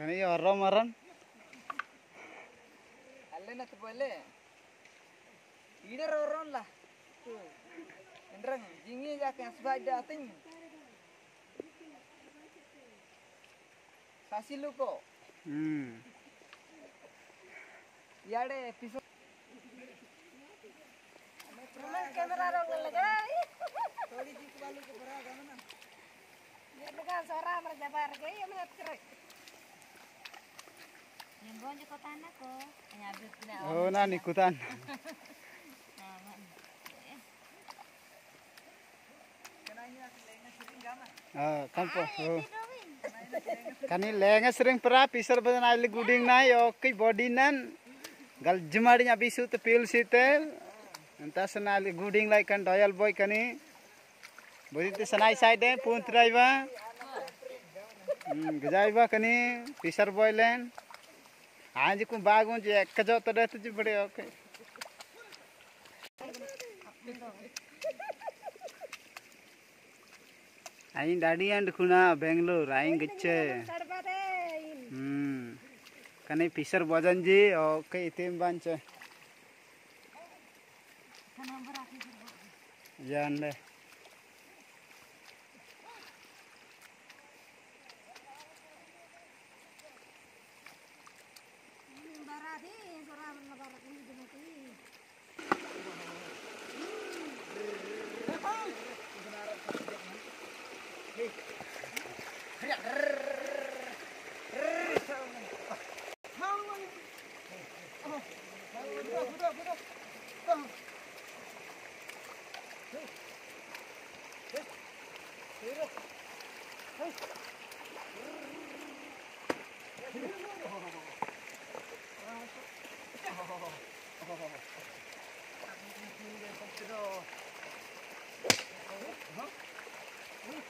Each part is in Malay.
Kani orang maran. Alle na tepole. Ida orang lah. Endrang jingi jaken sebaja ting. Sasilu ko. Yade episode. Kamera orang lagi. Thodi ji balu ko bara gamana. Dia dengan suara merjabar gaya yang mengerti. Yang bonjo kota anak ko. Nyabut na. Oh, nani ikutan. Kenanya lenga sering gama. Kampo. Kani lenga sering pera pisar badan aile guding nai oke body nan gal jumadi nya bisu te pil sitel enta sanali guding lai kan doyal boy kani bodi te sanai side pun traiba gajaiba kani pisar boy len आज को बागों जे एक जो तो रहते जी बड़े okay I daddy and खुना बेंगलोर आई गच्चे कने फिशर बजन जी ओके इतेम बांच जानले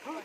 Huh?